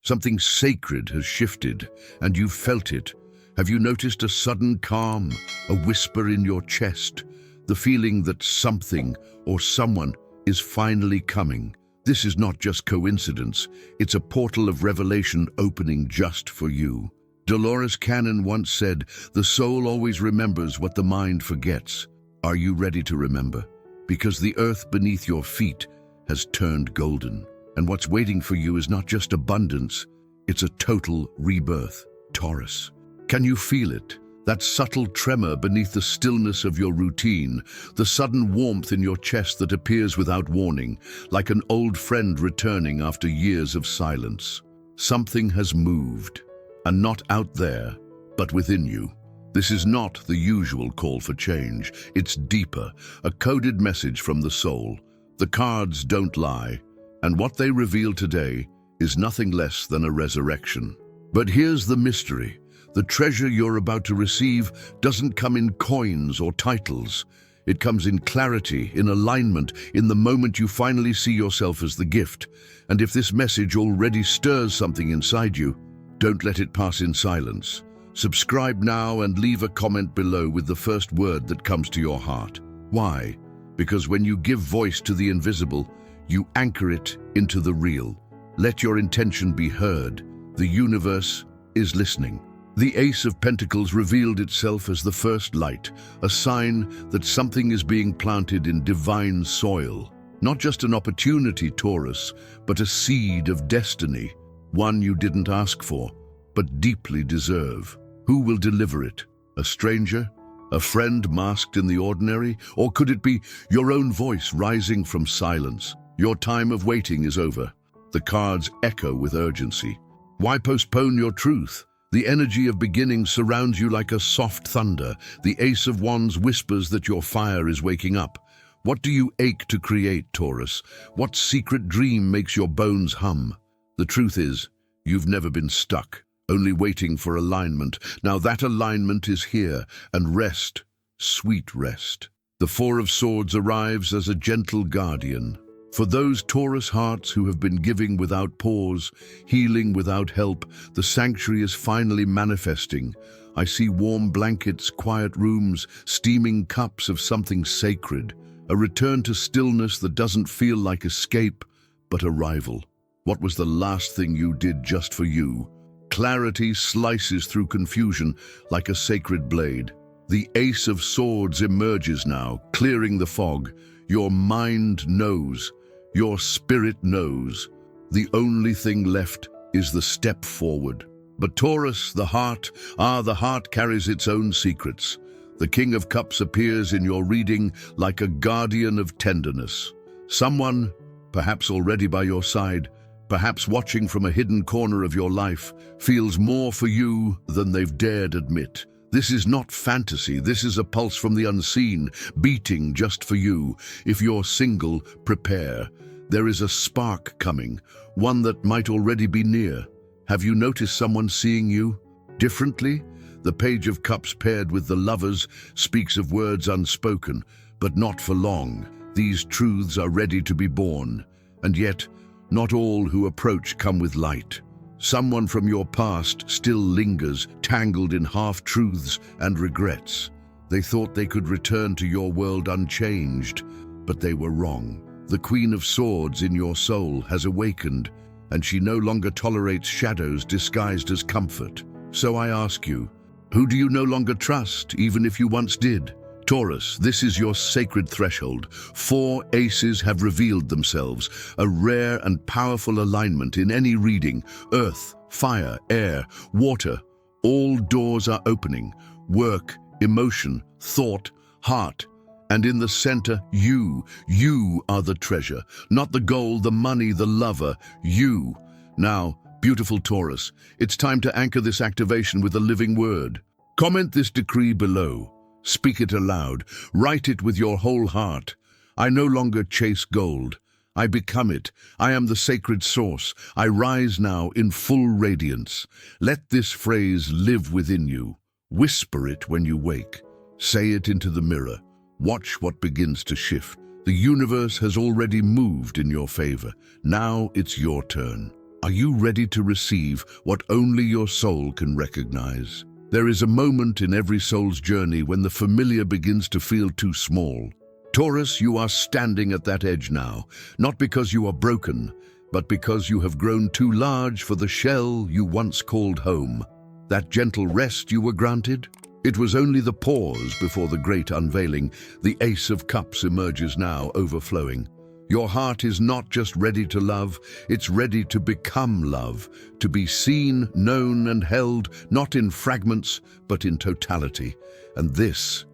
Something sacred has shifted, and you've felt it. Have you noticed a sudden calm, a whisper in your chest, the feeling that something or someone is finally coming? This is not just coincidence, it's a portal of revelation opening just for you. Dolores Cannon once said, "The soul always remembers what the mind forgets." Are you ready to remember? Because the earth beneath your feet has turned golden. And what's waiting for you is not just abundance, it's a total rebirth. Taurus. Can you feel it? That subtle tremor beneath the stillness of your routine, the sudden warmth in your chest that appears without warning, like an old friend returning after years of silence. Something has moved, and not out there, but within you. This is not the usual call for change. It's deeper, a coded message from the soul. The cards don't lie, and what they reveal today is nothing less than a resurrection. But here's the mystery. The treasure you're about to receive doesn't come in coins or titles. It comes in clarity, in alignment, in the moment you finally see yourself as the gift. And if this message already stirs something inside you, don't let it pass in silence. Subscribe now and leave a comment below with the first word that comes to your heart. Why? Because when you give voice to the invisible, you anchor it into the real. Let your intention be heard. The universe is listening. The Ace of Pentacles revealed itself as the first light, a sign that something is being planted in divine soil. Not just an opportunity, Taurus, but a seed of destiny, one you didn't ask for, but deeply deserve. Who will deliver it? A stranger? A friend masked in the ordinary? Or could it be your own voice rising from silence? Your time of waiting is over. The cards echo with urgency. Why postpone your truth? The energy of beginning surrounds you like a soft thunder. The Ace of Wands whispers that your fire is waking up. What do you ache to create, Taurus? What secret dream makes your bones hum? The truth is, you've never been stuck, only waiting for alignment. Now that alignment is here, and rest, sweet rest. The Four of Swords arrives as a gentle guardian. For those Taurus hearts who have been giving without pause, healing without help, the sanctuary is finally manifesting. I see warm blankets, quiet rooms, steaming cups of something sacred, a return to stillness that doesn't feel like escape, but arrival. What was the last thing you did just for you? Clarity slices through confusion like a sacred blade. The Ace of Swords emerges now, clearing the fog. Your mind knows. Your spirit knows. The only thing left is the step forward. But Taurus, the heart carries its own secrets. The King of Cups appears in your reading like a guardian of tenderness. Someone, perhaps already by your side, perhaps watching from a hidden corner of your life, feels more for you than they've dared admit. This is not fantasy, this is a pulse from the unseen, beating just for you. If you're single, prepare. There is a spark coming, one that might already be near. Have you noticed someone seeing you differently? The Page of Cups paired with the Lovers speaks of words unspoken, but not for long. These truths are ready to be born, and yet, not all who approach come with light. Someone from your past still lingers, tangled in half-truths and regrets. They thought they could return to your world unchanged, but they were wrong. The Queen of Swords in your soul has awakened, and she no longer tolerates shadows disguised as comfort. So I ask you, who do you no longer trust, even if you once did? Taurus, this is your sacred threshold. 4 aces have revealed themselves, a rare and powerful alignment in any reading. Earth, fire, air, water, all doors are opening. Work, emotion, thought, heart. And in the center, you are the treasure. Not the gold, the money, the lover, you. Now, beautiful Taurus, it's time to anchor this activation with a living word. Comment this decree below. Speak it aloud. Write it with your whole heart. I no longer chase gold. I become it. I am the sacred source. I rise now in full radiance. Let this phrase live within you. Whisper it when you wake. Say it into the mirror. Watch what begins to shift. The universe has already moved in your favor. Now it's your turn. Are you ready to receive what only your soul can recognize? There is a moment in every soul's journey when the familiar begins to feel too small. Taurus, you are standing at that edge now, not because you are broken, but because you have grown too large for the shell you once called home. That gentle rest you were granted? It was only the pause before the great unveiling. The Ace of Cups emerges now, overflowing. Your heart is not just ready to love, it's ready to become love, to be seen, known, and held, not in fragments, but in totality. And this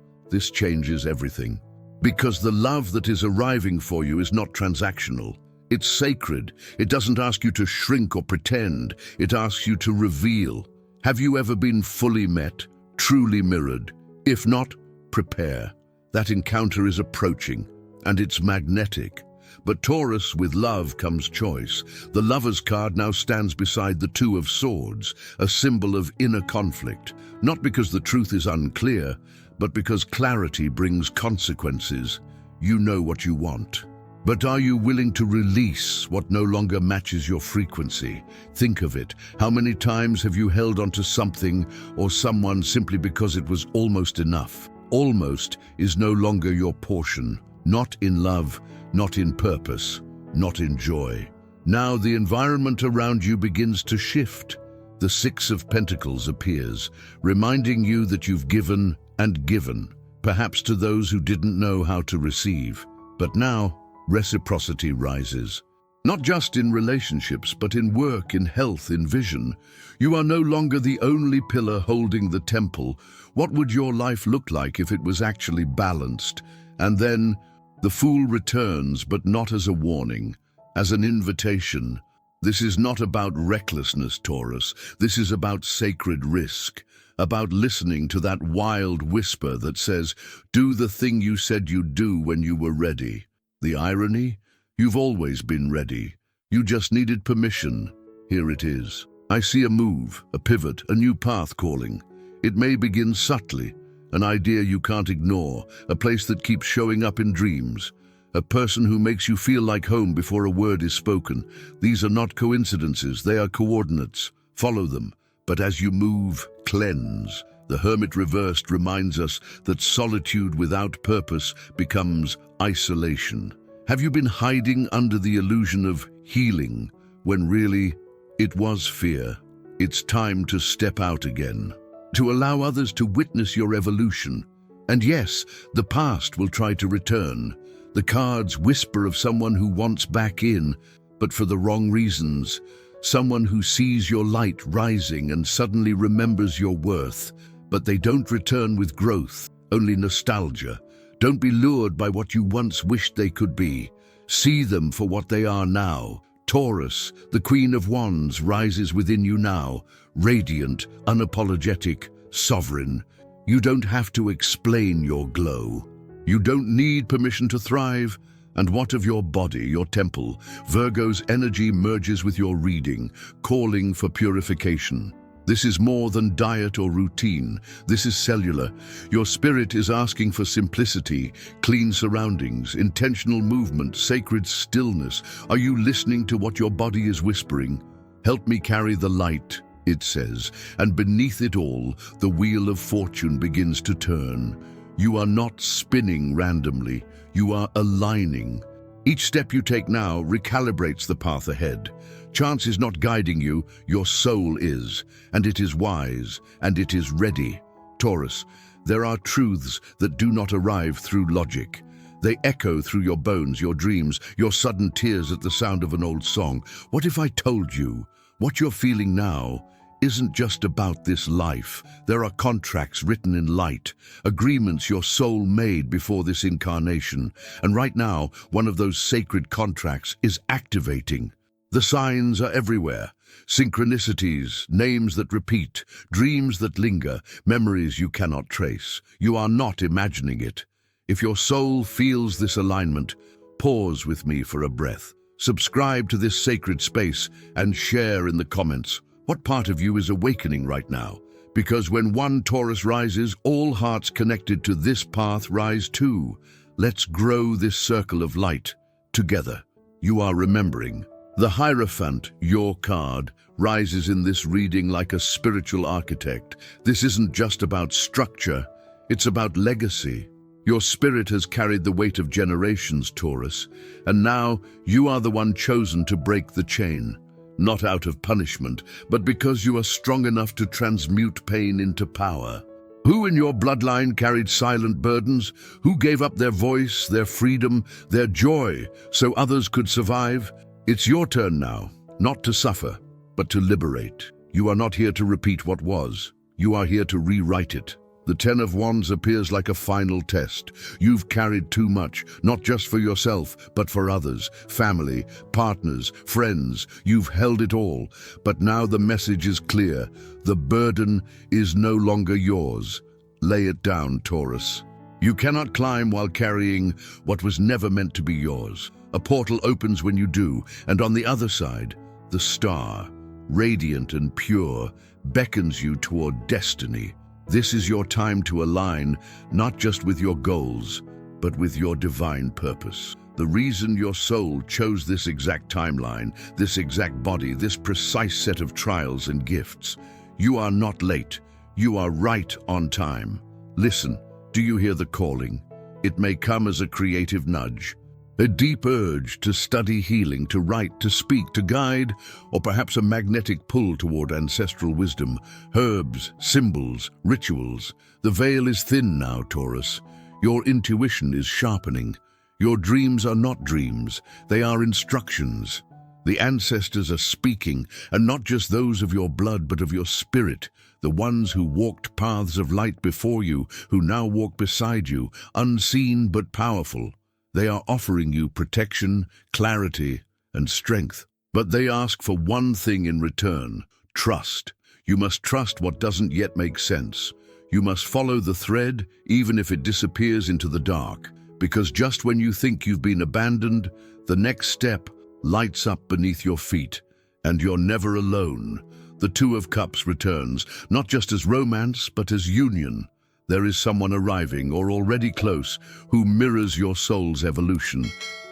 changes everything. Because the love that is arriving for you is not transactional. It's sacred. It doesn't ask you to shrink or pretend. It asks you to reveal. Have you ever been fully met, truly mirrored? If not, prepare. That encounter is approaching, and it's magnetic. But Taurus, with love comes choice. The Lover's card now stands beside the Two of Swords, a symbol of inner conflict, not because the truth is unclear, but because clarity brings consequences. You know what you want. But are you willing to release what no longer matches your frequency? Think of it. How many times have you held onto something or someone simply because it was almost enough? Almost is no longer your portion. Not in love, not in purpose, not in joy. Now the environment around you begins to shift. The Six of Pentacles appears, reminding you that you've given and given, perhaps to those who didn't know how to receive. But now, reciprocity rises. Not just in relationships, but in work, in health, in vision. You are no longer the only pillar holding the temple. What would your life look like if it was actually balanced? And then, the Fool returns, but not as a warning, as an invitation. This is not about recklessness, Taurus. This is about sacred risk, about listening to that wild whisper that says, do the thing you said you'd do when you were ready. The irony? You've always been ready. You just needed permission. Here it is. I see a move, a pivot, a new path calling. It may begin subtly, an idea you can't ignore, a place that keeps showing up in dreams, a person who makes you feel like home before a word is spoken. These are not coincidences, they are coordinates. Follow them, but as you move, cleanse. The Hermit reversed reminds us that solitude without purpose becomes isolation. Have you been hiding under the illusion of healing when really it was fear? It's time to step out again, to allow others to witness your evolution. And yes, the past will try to return. The cards whisper of someone who wants back in, but for the wrong reasons. Someone who sees your light rising and suddenly remembers your worth. But they don't return with growth, only nostalgia. Don't be lured by what you once wished they could be. See them for what they are now. Taurus, the Queen of Wands, rises within you now, radiant, unapologetic, sovereign. You don't have to explain your glow. You don't need permission to thrive. And what of your body, your temple? Virgo's energy merges with your reading, calling for purification. This is more than diet or routine. This is cellular. Your spirit is asking for simplicity, clean surroundings, intentional movement, sacred stillness. Are you listening to what your body is whispering? Help me carry the light, it says, and beneath it all, the wheel of fortune begins to turn. You are not spinning randomly, you are aligning. Each step you take now recalibrates the path ahead. Chance is not guiding you, your soul is, and it is wise, and it is ready. Taurus, there are truths that do not arrive through logic. They echo through your bones, your dreams, your sudden tears at the sound of an old song. What if I told you what you're feeling now isn't just about this life? There are contracts written in light, agreements your soul made before this incarnation. And right now, one of those sacred contracts is activating. The signs are everywhere. Synchronicities, names that repeat, dreams that linger, memories you cannot trace. You are not imagining it. If your soul feels this alignment, pause with me for a breath. Subscribe to this sacred space and share in the comments. What part of you is awakening right now? Because when one Taurus rises, all hearts connected to this path rise too. Let's grow this circle of light together. You are remembering. The Hierophant, your card, rises in this reading like a spiritual architect. This isn't just about structure, it's about legacy. Your spirit has carried the weight of generations, Taurus, and now you are the one chosen to break the chain. Not out of punishment, but because you are strong enough to transmute pain into power. Who in your bloodline carried silent burdens? Who gave up their voice, their freedom, their joy, so others could survive? It's your turn now, not to suffer, but to liberate. You are not here to repeat what was. You are here to rewrite it. The Ten of Wands appears like a final test. You've carried too much, not just for yourself, but for others, family, partners, friends. You've held it all, but now the message is clear. The burden is no longer yours. Lay it down, Taurus. You cannot climb while carrying what was never meant to be yours. A portal opens when you do, and on the other side, the star, radiant and pure, beckons you toward destiny. This is your time to align, not just with your goals, but with your divine purpose. The reason your soul chose this exact timeline, this exact body, this precise set of trials and gifts. You are not late. You are right on time. Listen, do you hear the calling? It may come as a creative nudge, a deep urge to study healing, to write, to speak, to guide, or perhaps a magnetic pull toward ancestral wisdom, herbs, symbols, rituals. The veil is thin now, Taurus. Your intuition is sharpening. Your dreams are not dreams, they are instructions. The ancestors are speaking, and not just those of your blood, but of your spirit, the ones who walked paths of light before you, who now walk beside you, unseen but powerful. They are offering you protection, clarity, and strength. But they ask for one thing in return: trust. You must trust what doesn't yet make sense. You must follow the thread, even if it disappears into the dark. Because just when you think you've been abandoned, the next step lights up beneath your feet, and you're never alone. The Two of Cups returns, not just as romance, but as union. There is someone arriving, or already close, who mirrors your soul's evolution.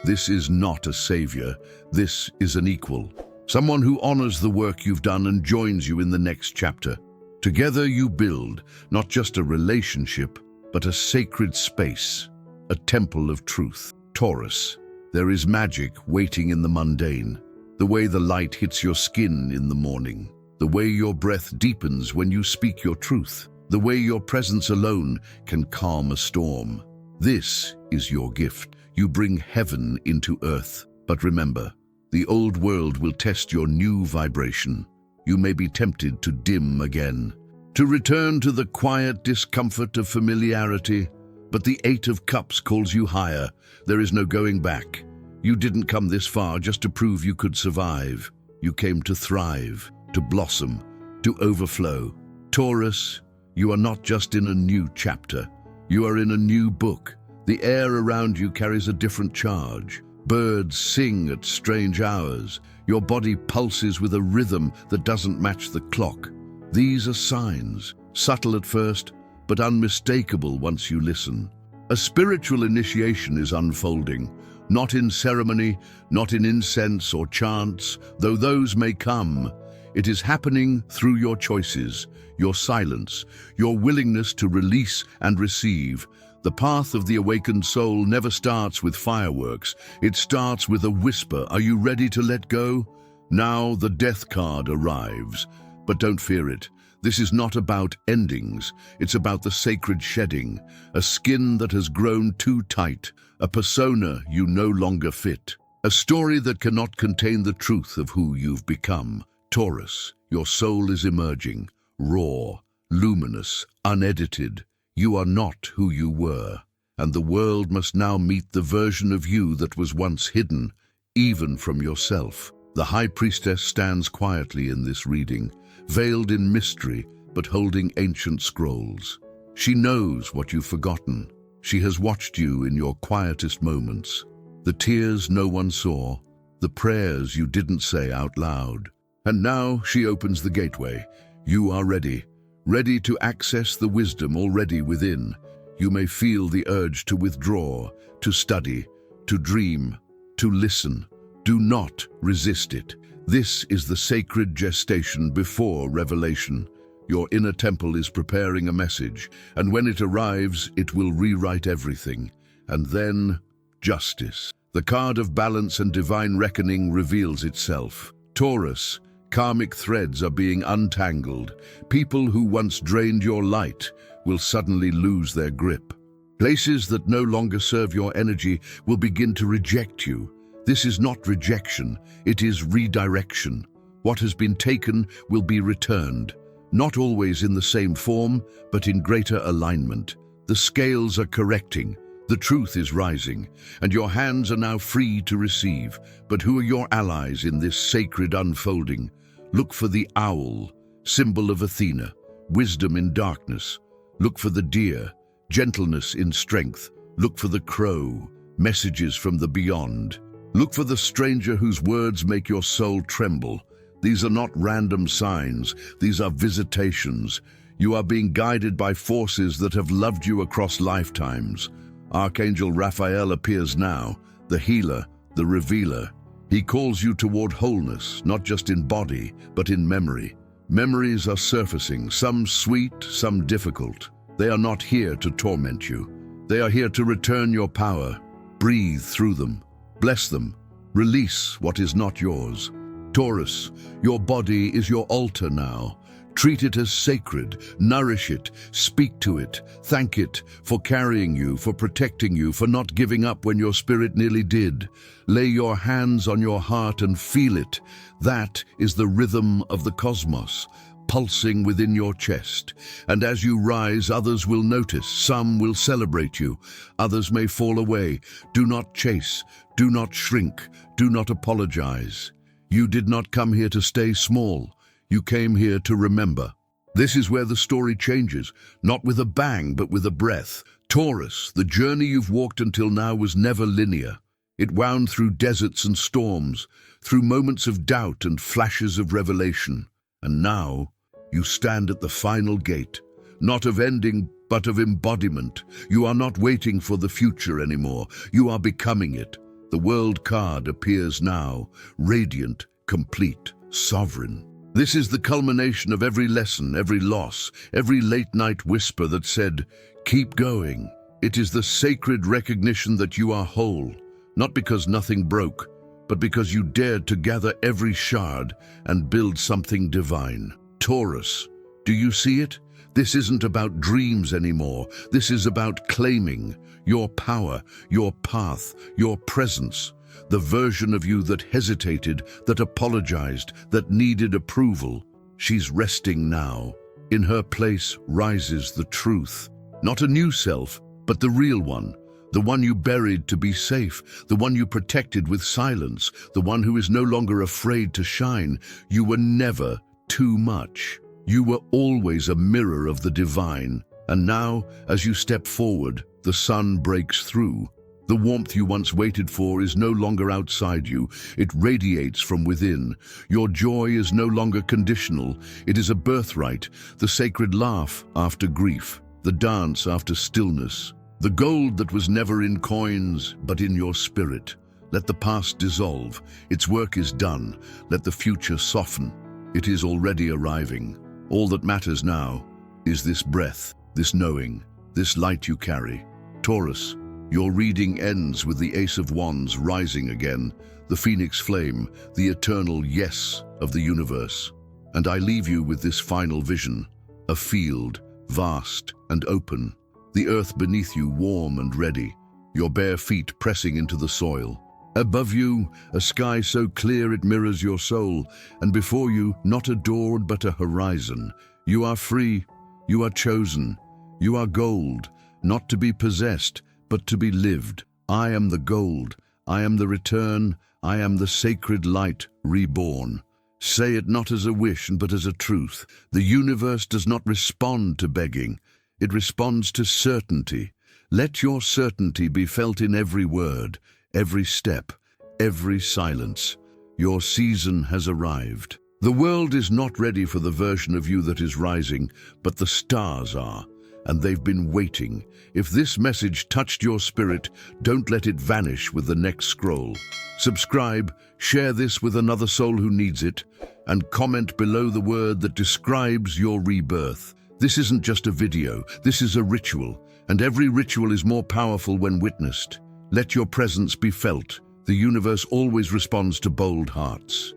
This is not a savior. This is an equal. Someone who honors the work you've done and joins you in the next chapter. Together you build, not just a relationship, but a sacred space, a temple of truth. Taurus, there is magic waiting in the mundane. The way the light hits your skin in the morning. The way your breath deepens when you speak your truth. The way your presence alone can calm a storm. This is your gift. You bring heaven into earth. But remember, the old world will test your new vibration. You may be tempted to dim again, to return to the quiet discomfort of familiarity. But the Eight of Cups calls you higher. There is no going back. You didn't come this far just to prove you could survive. You came to thrive, to blossom, to overflow. Taurus, you are not just in a new chapter. You are in a new book. The air around you carries a different charge. Birds sing at strange hours. Your body pulses with a rhythm that doesn't match the clock. These are signs, subtle at first, but unmistakable once you listen. A spiritual initiation is unfolding, not in ceremony, not in incense or chants, though those may come. It is happening through your choices, your silence, your willingness to release and receive. The path of the awakened soul never starts with fireworks. It starts with a whisper. Are you ready to let go? Now the death card arrives. But don't fear it. This is not about endings. It's about the sacred shedding, a skin that has grown too tight, a persona you no longer fit, a story that cannot contain the truth of who you've become. Taurus, your soul is emerging, raw, luminous, unedited. You are not who you were, and the world must now meet the version of you that was once hidden, even from yourself. The High Priestess stands quietly in this reading, veiled in mystery, but holding ancient scrolls. She knows what you've forgotten. She has watched you in your quietest moments, the tears no one saw, the prayers you didn't say out loud. And now she opens the gateway. You are ready, ready to access the wisdom already within. You may feel the urge to withdraw, to study, to dream, to listen. Do not resist it. This is the sacred gestation before revelation. Your inner temple is preparing a message, and when it arrives, it will rewrite everything. And then, justice. The card of balance and divine reckoning reveals itself. Taurus, karmic threads are being untangled. People who once drained your light will suddenly lose their grip. Places that no longer serve your energy will begin to reject you. This is not rejection, it is redirection. What has been taken will be returned. Not always in the same form, but in greater alignment. The scales are correcting, the truth is rising, and your hands are now free to receive. But who are your allies in this sacred unfolding? Look for the owl, symbol of Athena, wisdom in darkness. Look for the deer, gentleness in strength. Look for the crow, messages from the beyond. Look for the stranger whose words make your soul tremble. These are not random signs, these are visitations. You are being guided by forces that have loved you across lifetimes. Archangel Raphael appears now, the healer, the revealer. He calls you toward wholeness, not just in body, but in memory. Memories are surfacing, some sweet, some difficult. They are not here to torment you. They are here to return your power. Breathe through them. Bless them. Release what is not yours. Taurus, your body is your altar now. Treat it as sacred, nourish it, speak to it, thank it for carrying you, for protecting you, for not giving up when your spirit nearly did. Lay your hands on your heart and feel it. That is the rhythm of the cosmos, pulsing within your chest. And as you rise, others will notice, some will celebrate you, others may fall away. Do not chase, do not shrink, do not apologize. You did not come here to stay small. You came here to remember. This is where the story changes, not with a bang, but with a breath. Taurus, the journey you've walked until now was never linear. It wound through deserts and storms, through moments of doubt and flashes of revelation. And now, you stand at the final gate, not of ending, but of embodiment. You are not waiting for the future anymore. You are becoming it. The world card appears now, radiant, complete, sovereign. This is the culmination of every lesson, every loss, every late-night whisper that said, keep going. It is the sacred recognition that you are whole, not because nothing broke, but because you dared to gather every shard and build something divine. Taurus, do you see it? This isn't about dreams anymore. This is about claiming your power, your path, your presence. The version of you that hesitated, that apologized, that needed approval. She's resting now. In her place rises the truth. Not a new self, but the real one. The one you buried to be safe, the one you protected with silence, the one who is no longer afraid to shine. You were never too much. You were always a mirror of the divine. And now, as you step forward, the sun breaks through. The warmth you once waited for is no longer outside you. It radiates from within. Your joy is no longer conditional. It is a birthright, the sacred laugh after grief, the dance after stillness, the gold that was never in coins, but in your spirit. Let the past dissolve. Its work is done. Let the future soften. It is already arriving. All that matters now is this breath, this knowing, this light you carry. Taurus, your reading ends with the Ace of Wands rising again, the phoenix flame, the eternal yes of the universe. And I leave you with this final vision, a field, vast and open, the earth beneath you warm and ready, your bare feet pressing into the soil. Above you, a sky so clear it mirrors your soul, and before you, not a door but a horizon. You are free, you are chosen, you are gold, not to be possessed, but to be lived. I am the gold, I am the return, I am the sacred light reborn. Say it not as a wish, but as a truth. The universe does not respond to begging, it responds to certainty. Let your certainty be felt in every word, every step, every silence. Your season has arrived. The world is not ready for the version of you that is rising, but the stars are. and they've been waiting. If this message touched your spirit, don't let it vanish with the next scroll. Subscribe, share this with another soul who needs it, and comment below the word that describes your rebirth. This isn't just a video, this is a ritual, and every ritual is more powerful when witnessed. Let your presence be felt. The universe always responds to bold hearts.